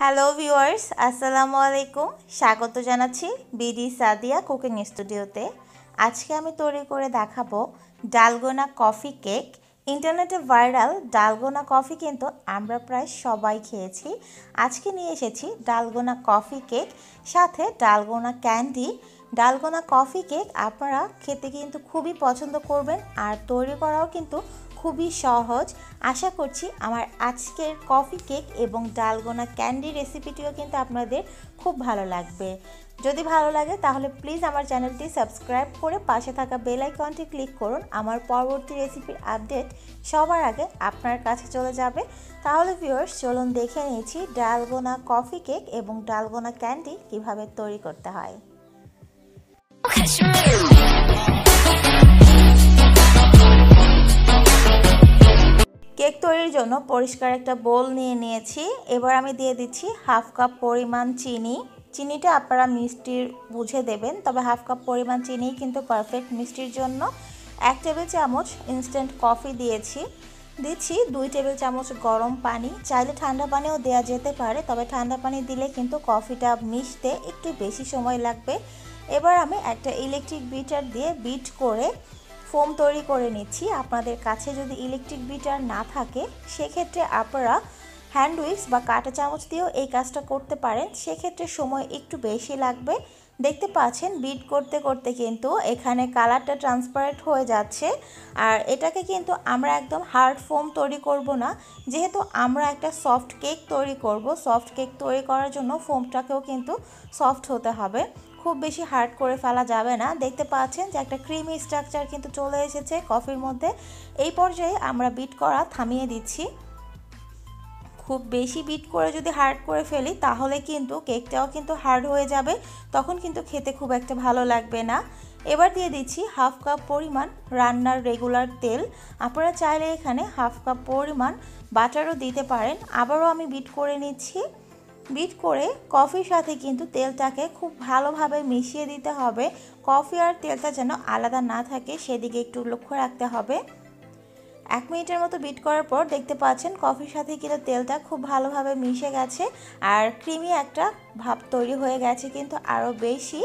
Hello viewers, আসসালামু আলাইকুম। স্বাগত জানাচ্ছি বিডি সাদিয়া কুকিং স্টুডিওতে। আজকে আমি তৈরি করে দেখাবো ডালগোনা কফি কেক। ইন্টারনেটে ভাইরাল ডালগোনা কফি কিন্তু আমরা প্রায় সবাই খেয়েছি। আজকে নিয়ে এসেছি ডালগোনা কফি কেক, সাথে dalgona candy. Dalgona coffee cake আপনারা খেতে কিন্তু খুবই পছন্দ করবেন, আর তৈরি করাও কিন্তু খুবই সহজ। আশা করছি আমার আজকের কফি কেক এবং ডালগোনা ক্যান্ডি রেসিপিটিও কিন্তু আপনাদের খুব ভালো লাগবে। যদি ভালো লাগে তাহলে প্লিজ আমার চ্যানেলটি সাবস্ক্রাইব করে পাশে থাকা বেল আইকনটি ক্লিক করুন। আমার পরবর্তী রেসিপির আপডেট সবার আগে আপনার কাছে চলে যাবে। তাহলে ভিউয়ার্স, চলুন দেখে নিয়েছি ডালগোনা কফি কেক এবং ডালগোনা ক্যান্ডি কিভাবে তৈরি করতে হয়। কেক তৈরির জন্য পরিষ্কার একটা বোল নিয়ে নিয়েছি। এবার আমি দিয়ে দিচ্ছি হাফ কাপ পরিমাণ চিনি। চিনিটা আপনারা মিষ্টির বুঝে দেবেন, তবে হাফ কাপ পরিমাণ চিনি কিন্তু পারফেক্ট মিষ্টির জন্য। 1 টেবিল চামচ ইনস্ট্যান্ট কফি দিচ্ছি 2 টেবিল চামচ গরম পানি। চাইলে ঠান্ডা পানিও দেওয়া যেতে পারে, তবে ঠান্ডা পানি দিলে কিন্তু কফিটা মিশতে একটু বেশি সময় লাগবে। এবার আমি একটা ইলেকট্রিক বিটার দিয়ে বিট করে ফোম তৈরি করে নিচ্ছি। আপনাদের কাছে যদি ইলেকট্রিক বিটার না থাকে সেক্ষেত্রে আপনারা হ্যান্ড উইক্স বা কাঁটা চামচ দিয়েও এই কাজটা করতে পারেন, সেক্ষেত্রে সময় একটু বেশি লাগবে। দেখতে পাচ্ছেন বিট করতে করতে কিন্তু এখানে কালারটা ট্রান্সপারেন্ট হয়ে যাচ্ছে। আর এটাকে কিন্তু আমরা একদম হার্ড ফোম তৈরি করব না, যেহেতু আমরা একটা সফট কেক তৈরি করব। সফট কেক তৈরি করার জন্য ফোমটাকেও কিন্তু সফট হতে হবে, খুব বেশি হার্ড করে ফেলা যাবে না। দেখতে পাচ্ছেন যে একটা ক্রিমি স্ট্রাকচার কিন্তু চলে এসেছে কফির মধ্যে। এই পর্যায়ে আমরা বিট করা থামিয়ে দিচ্ছি। খুব বেশি বিট করে যদি হার্ড করে ফেলি তাহলে কিন্তু কেকটাও কিন্তু হার্ড হয়ে যাবে, তখন কিন্তু খেতে খুব একটা ভালো লাগবে না। এবার দিয়ে দিচ্ছি হাফ কাপ পরিমাণ রান্নার রেগুলার তেল। আপনারা চাইলে এখানে হাফ কাপ পরিমাণ বাটারও দিতে পারেন। আবারও আমি বিট করে নিচ্ছি। বিট করে কফির সাথে কিন্তু তেলটাকে খুব ভালোভাবে মিশিয়ে দিতে হবে। কফি আর তেলটা যেন আলাদা না থাকে সেদিকে একটু লক্ষ্য রাখতে হবে। 1 মিনিটের মতো বিট করার পর দেখতে পাচ্ছেন কফির সাথে কিন্তু তেলটা খুব ভালোভাবে মিশে গেছে, আর ক্রিমি একটা ভাব তৈরি হয়ে গেছে কিন্তু আরও বেশি।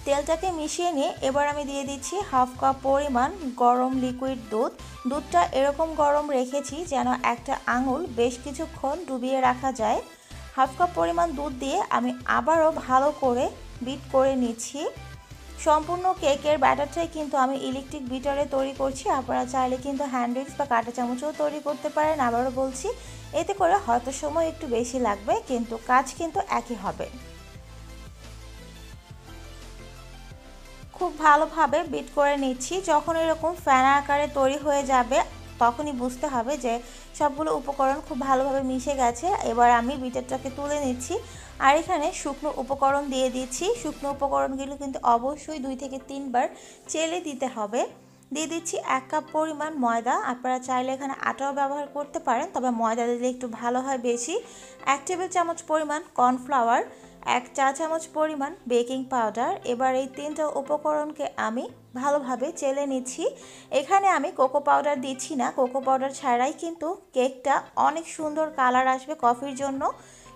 তেলটাকে মিশিয়ে নিয়ে এবার আমি দিয়ে দিচ্ছি হাফ কাপ পরিমাণ গরম লিকুইড দুধ। দুধটা এরকম গরম রেখেছি যেন একটা আঙুল বেশ কিছুক্ষণ ডুবিয়ে রাখা যায়। হাফ কাপ পরিমাণ দুধ দিয়ে আমি আবারও ভালো করে বিট করে নিচ্ছি। সম্পূর্ণ কেকের ব্যাটারটাই কিন্তু আমি ইলেকট্রিক বিটারে তৈরি করছি। আপনারা চাইলে কিন্তু হ্যান্ড উইক্স বা কাঁটা চামচও তৈরি করতে পারেন। আবারও বলছি, এতে করে হয়তো সময় একটু বেশি লাগবে কিন্তু কাজ কিন্তু একই হবে। খুব ভালোভাবে বিট করে নিচ্ছি। যখন এরকম ফেনা আকারে তৈরি হয়ে যাবে তখনই বুঝতে হবে যে সবগুলো উপকরণ খুব ভালোভাবে মিশে গেছে। এবার আমি বিটারটাকে তুলে নিচ্ছি, আর এখানে শুকনো উপকরণ দিয়ে দিচ্ছি। শুকনো উপকরণগুলো কিন্তু অবশ্যই 2 থেকে 3 বার চেলে দিতে হবে। দিয়ে দিচ্ছি 1 কাপ পরিমাণ ময়দা। আপনারা চাইলে এখানে আটাও ব্যবহার করতে পারেন, তবে ময়দা দিলে একটু ভালো হয় বেশি। 1 টেবিল চামচ পরিমাণ কর্নফ্লাওয়ার, 1 চা চামচ পরিমাণ বেকিং পাউডার। এবার এই 3টা উপকরণকে আমি ভালোভাবে চেলে নিচ্ছি। এখানে আমি কোকো পাউডার দিচ্ছি না, কোকো পাউডার ছাড়াই কিন্তু কেকটা অনেক সুন্দর কালার আসবে কফির জন্য।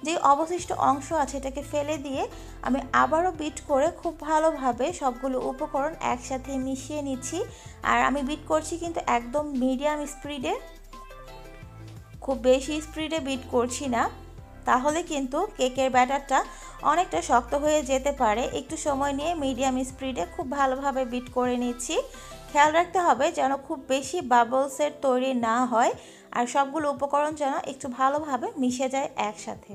যে অবশিষ্ট অংশ আছে এটাকে ফেলে দিয়ে আমি আবারও বিট করে খুব ভালোভাবে সবগুলো উপকরণ একসাথে মিশিয়ে নিচ্ছি। আর আমি বিট করছি কিন্তু একদম মিডিয়াম স্পিডে, খুব বেশি স্পিডে বিট করছি না, তাহলে কিন্তু কেকের ব্যাটারটা অনেকটা শক্ত হয়ে যেতে পারে। একটু সময় নিয়ে মিডিয়াম স্পিডে খুব ভালোভাবে বিট করে নিচ্ছি। খেয়াল রাখতে হবে যেন খুব বেশি বাবলসের তৈরি না হয়, আর সবগুলো উপকরণ যেন একটু ভালোভাবে মিশে যায় একসাথে।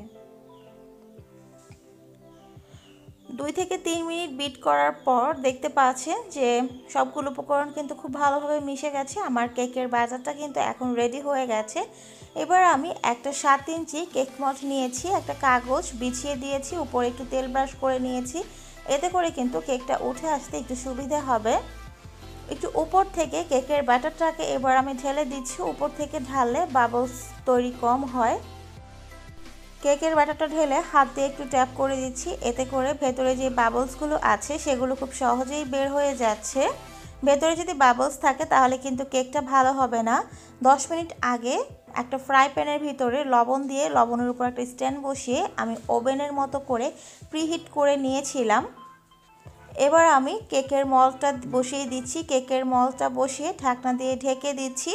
2 থেকে 3 মিনিট বিট করার পর দেখতে পাচ্ছেন যে সবগুলো উপকরণ কিন্তু খুব ভালোভাবে মিশে গেছে। আমার কেকের ব্যাটারটা কিন্তু এখন রেডি হয়ে গেছে। এবার আমি একটা 7 ইঞ্চি কেক মড নিয়েছি, একটা কাগজ বিছিয়ে দিয়েছি, উপরে একটু তেল ব্রাশ করে নিয়েছি। এতে করে কিন্তু কেকটা উঠে আসতে একটু সুবিধা হবে। একটু উপর থেকে কেকের ব্যাটারটাকে এবার আমি ঢেলে দিচ্ছি। উপর থেকে ঢাললে বাবলস তৈরি কম হয়। কেকের ব্যাটারটা ঢেলে হাত দিয়ে একটু ট্যাপ করে দিচ্ছি, এতে করে ভেতরে যে বাবলসগুলো আছে সেগুলো খুব সহজেই বের হয়ে যাচ্ছে। ভেতরে যদি বাবলস থাকে তাহলে কিন্তু কেকটা ভালো হবে না। 10 মিনিট আগে একটা ফ্রাই প্যানের ভিতরে লবণ দিয়ে লবণের উপর একটা স্ট্যান্ড বসিয়ে আমি ওভেনের মতো করে প্রিহিট করে নিয়েছিলাম। এবার আমি কেকের মলটা বসিয়ে দিচ্ছি। কেকের মলটা বসিয়ে ঢাকনা দিয়ে ঢেকে দিচ্ছি।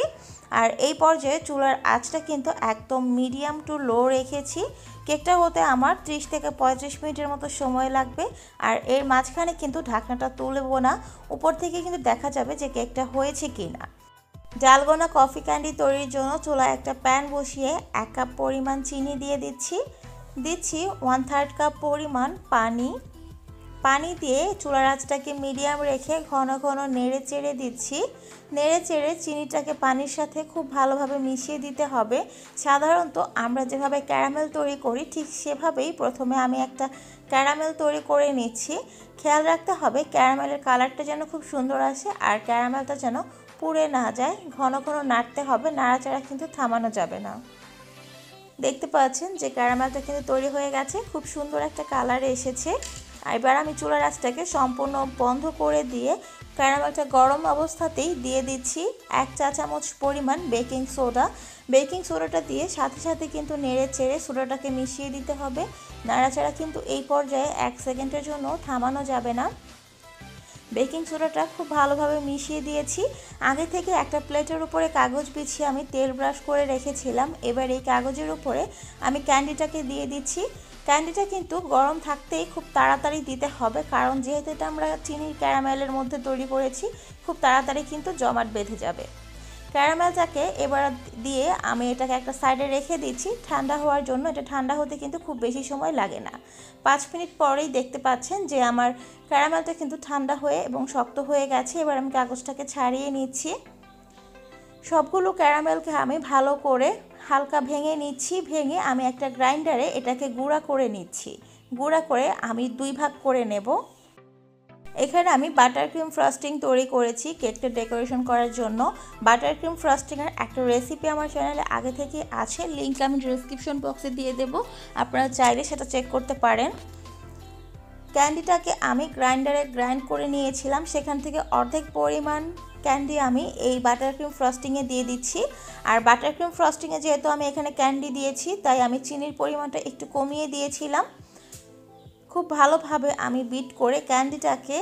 আর এই পর্যায়ে চুলার আঁচটা কিন্তু একদম মিডিয়াম টু লো রেখেছি। কেকটা হতে আমার 30 থেকে 35 মিনিটের মতো সময় লাগবে। আর এর মাঝখানে কিন্তু ঢাকনাটা তুলব না, উপর থেকে কিন্তু দেখা যাবে যে কেকটা হয়েছে কি না। ডালগোনা কফি ক্যান্ডি তৈরির জন্য চুলায় একটা প্যান বসিয়ে 1 কাপ পরিমাণ চিনি দিয়ে দিচ্ছি। 1/3 কাপ পরিমাণ পানি দিয়ে চুলার আঁচটাকে মিডিয়াম রেখে ঘন ঘন নেড়ে চেড়ে দিচ্ছি। নেড়ে চেড়ে চিনিটাকে পানির সাথে খুব ভালোভাবে মিশিয়ে দিতে হবে। সাধারণত আমরা যেভাবে ক্যারামেল তৈরি করি ঠিক সেভাবেই প্রথমে আমি একটা ক্যারামেল তৈরি করে নিচ্ছি। খেয়াল রাখতে হবে ক্যারামেলের কালারটা যেন খুব সুন্দর আসে আর ক্যারামেলটা যেন পুড়ে না যায়। ঘন ঘন নাড়তে হবে, নাড়াচাড়া কিন্তু থামানো যাবে না। দেখতে পাচ্ছেন যে ক্যারামেলটা কিন্তু তৈরি হয়ে গেছে, খুব সুন্দর একটা কালার এসেছে। এবার আমি চুলার আঁচটাকে সম্পূর্ণ বন্ধ করে দিয়ে ক্যারামেলটা গরম অবস্থাতেই দিয়ে দিচ্ছি 1 চা চামচ পরিমাণ বেকিং সোডা। বেকিং সোডাটা দিয়ে সাথে সাথে কিন্তু নেড়ে চেড়ে সোডাটাকে মিশিয়ে দিতে হবে। নাড়াচাড়া কিন্তু এই পর্যায়ে 1 সেকেন্ডের জন্য থামানো যাবে না। বেকিং সোডাটা খুব ভালোভাবে মিশিয়ে দিয়েছি। আগে থেকে একটা প্লেটের উপরে কাগজ বিছিয়ে আমি তেল ব্রাশ করে রেখেছিলাম। এবার এই কাগজের উপরে আমি ক্যান্ডিটাকে দিয়ে দিচ্ছি। ক্যান্ডিটা কিন্তু গরম থাকতেই খুব তাড়াতাড়ি দিতে হবে, কারণ যেহেতু এটা আমরা চিনির ক্যারামেলের মধ্যে তৈরি করেছি, খুব তাড়াতাড়ি কিন্তু জমাট বেঁধে যাবে। ক্যারামেলটাকে এবার দিয়ে আমি এটাকে একটা সাইডে রেখে দিচ্ছি ঠান্ডা হওয়ার জন্য। এটা ঠান্ডা হতে কিন্তু খুব বেশি সময় লাগে না, 5 মিনিট পরেই দেখতে পাচ্ছেন যে আমার ক্যারামেলটা কিন্তু ঠান্ডা হয়ে এবং শক্ত হয়ে গেছে। এবার আমি কাগজটাকে ছাড়িয়ে নিচ্ছি। সবগুলো ক্যারামেলকে আমি ভালো করে হালকা ভেঙে নিচ্ছি। ভেঙে আমি একটা গ্রাইন্ডারে এটাকে গুঁড়া করে নিচ্ছি। গুঁড়া করে আমি 2 ভাগ করে নেব। এখানে আমি বাটার ক্রিম ফ্রস্টিং তৈরি করেছি কেকটা ডেকোরেশন করার জন্য। বাটার ক্রিম ফ্রস্টিংয়ের একটা রেসিপি আমার চ্যানেলে আগে থেকে আছে, লিঙ্ক আমি ডেসক্রিপশন বক্সে দিয়ে দেব, আপনারা চাইলে সেটা চেক করতে পারেন। ক্যান্ডিটাকে আমি গ্রাইন্ডারে গ্রাইন্ড করে নিয়েছিলাম, সেখান থেকে অর্ধেক পরিমাণ ক্যান্ডি আমি এই বাটার ক্রিম ফ্রস্টিংয়ে দিয়ে দিচ্ছি। আর বাটার ক্রিম ফ্রস্টিংয়ে যেহেতু আমি এখানে ক্যান্ডি দিয়েছি, তাই আমি চিনির পরিমাণটা একটু কমিয়ে দিয়েছিলাম। খুব ভালোভাবে আমি বিট করে ক্যান্ডিটাকে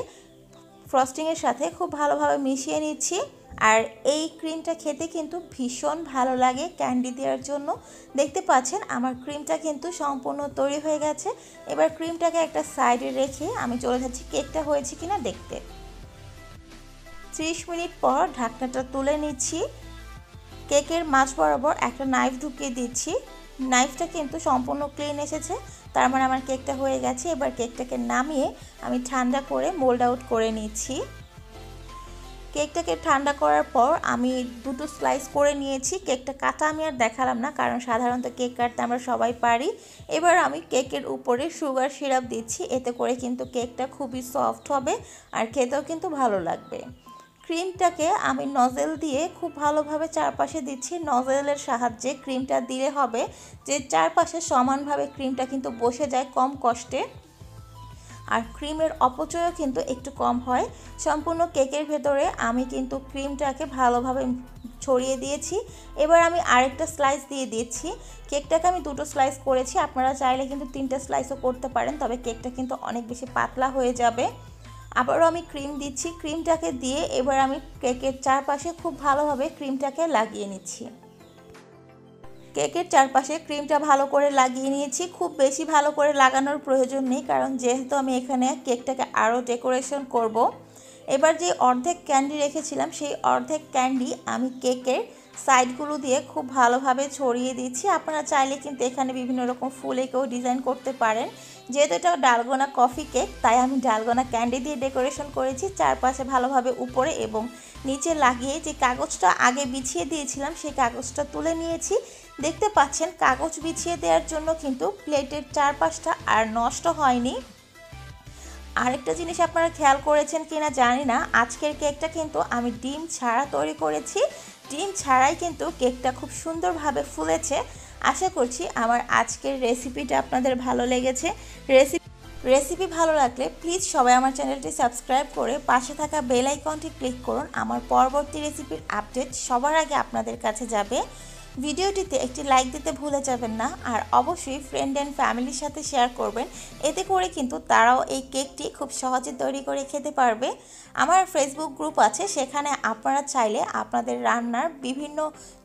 ফ্রস্টিংয়ের সাথে খুব ভালোভাবে মিশিয়ে নিচ্ছি। আর এই ক্রিমটা খেতে কিন্তু ভীষণ ভালো লাগে ক্যান্ডি দেওয়ার জন্য। দেখতে পাচ্ছেন আমার ক্রিমটা কিন্তু সম্পূর্ণ তৈরি হয়ে গেছে। এবার ক্রিমটাকে একটা সাইডে রেখে আমি চলে যাচ্ছি কেকটা হয়েছে কিনা দেখতে। 30 মিনিট পর ঢাকনাটা তুলে নিচ্ছি। কেকের মাঝ বরাবর একটা নাইফ ঢুকিয়ে দিচ্ছি। নাইফটা কিন্তু সম্পূর্ণ ক্লিন এসেছে, তার মানে আমার কেকটা হয়ে গেছে। এবার কেকটাকে নামিয়ে আমি ঠান্ডা করে মোল্ড আউট করে নিচ্ছি। কেকটাকে ঠান্ডা করার পর আমি 2টো স্লাইস করে নিয়েছি। কেকটা কাটা আমি আর দেখালাম না, কারণ সাধারণত কেক কাটতে আমরা সবাই পারি। এবার আমি কেকের উপরে সুগার সিরাপ দিচ্ছি, এতে করে কিন্তু কেকটা খুবই সফট হবে আর খেতেও কিন্তু ভালো লাগবে। ক্রিমটাকে আমি নজেল দিয়ে খুব ভালোভাবে চারপাশে দিচ্ছি। নজেলের সাহায্যে ক্রিমটা দিলে হবে যে চারপাশে সমানভাবে ক্রিমটা কিন্তু বসে যায় কম কষ্টে, আর ক্রিমের অপচয়ও কিন্তু একটু কম হয়। সম্পূর্ণ কেকের ভেতরে আমি কিন্তু ক্রিমটাকে ভালোভাবে ছড়িয়ে দিয়েছি। এবার আমি আরেকটা স্লাইস দিয়ে দিচ্ছি। কেকটাকে আমি 2টো স্লাইস করেছি, আপনারা চাইলে কিন্তু 3টে স্লাইসও করতে পারেন, তবে কেকটা কিন্তু অনেক বেশি পাতলা হয়ে যাবে। আবারও আমি ক্রিম দিচ্ছি। ক্রিমটাকে দিয়ে এবার আমি কেকের চারপাশে খুব ভালোভাবে ক্রিমটাকে লাগিয়ে নিচ্ছি। কেকের চারপাশে ক্রিমটা ভালো করে লাগিয়ে নিয়েছি। খুব বেশি ভালো করে লাগানোর প্রয়োজন নেই, কারণ যেহেতু আমি এখানে কেকটাকে আরও ডেকোরেশন করব। এবার যে অর্ধেক ক্যান্ডি রেখেছিলাম সেই অর্ধেক ক্যান্ডি আমি কেকের সাইডগুলো দিয়ে খুব ভালোভাবে ছড়িয়ে দিচ্ছি। আপনারা চাইলে কিন্তু এখানে বিভিন্ন রকম ফুলেকেও ডিজাইন করতে পারেন। যেহেতু এটা ডালগোনা কফি কেক, তাই আমি ডালগোনা ক্যান্ডি দিয়ে ডেকোরেশন করেছি। চারপাশে ভালোভাবে উপরে এবং নিচে লাগিয়ে যে কাগজটা আগে বিছিয়ে দিয়েছিলাম সেই কাগজটা তুলে নিয়েছি। দেখতে পাচ্ছেন কাগজ বিছিয়ে দেওয়ার জন্য কিন্তু প্লেটের চারপাশটা আর নষ্ট হয়নি। আরেকটা জিনিস আপনারা খেয়াল করেছেন কিনা জানি না, আজকের কেকটা কিন্তু আমি ডিম ছাড়া তৈরি করেছি। ডিম ছাড়াই কিন্তু কেকটা খুব সুন্দরভাবে ফুলেছে। আশা করছি আমার আজকের রেসিপিটা আপনাদের ভালো লেগেছে। রেসিপি ভালো লাগলে প্লিজ সবাই আমার চ্যানেলটি সাবস্ক্রাইব করে পাশে থাকা বেল আইকনটি ক্লিক করুন। আমার পরবর্তী রেসিপির আপডেট সবার আগে আপনাদের কাছে যাবে। ভিডিওটিতে একটি লাইক দিতে ভুলে যাবেন না, আর অবশ্যই ফ্রেন্ড অ্যান্ড ফ্যামিলির সাথে শেয়ার করবেন। এতে করে কিন্তু তারাও এই কেকটি খুব সহজে তৈরি করে খেতে পারবে। আমার ফেসবুক গ্রুপ আছে, সেখানে আপনারা চাইলে আপনাদের রান্নার বিভিন্ন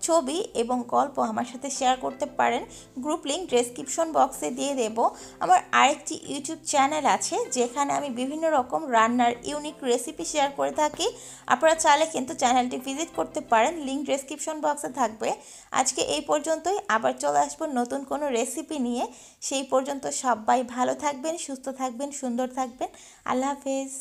ছবি এবং গল্প আমার সাথে শেয়ার করতে পারেন। গ্রুপ লিঙ্ক ডেসক্রিপশন বক্সে দিয়ে দেব। আমার আরেকটি ইউটিউব চ্যানেল আছে, যেখানে আমি বিভিন্ন রকম রান্নার ইউনিক রেসিপি শেয়ার করে থাকি। আপনারা চাইলে কিন্তু চ্যানেলটি ভিজিট করতে পারেন, লিঙ্ক ডেসক্রিপশন বক্সে থাকবে। আজকে এই পর্যন্তই, আবার চলে আসবো নতুন কোনো রেসিপি নিয়ে। সেই পর্যন্ত সবাই ভালো থাকবেন, সুস্থ থাকবেন, সুন্দর থাকবেন। আল্লাহ হাফেজ।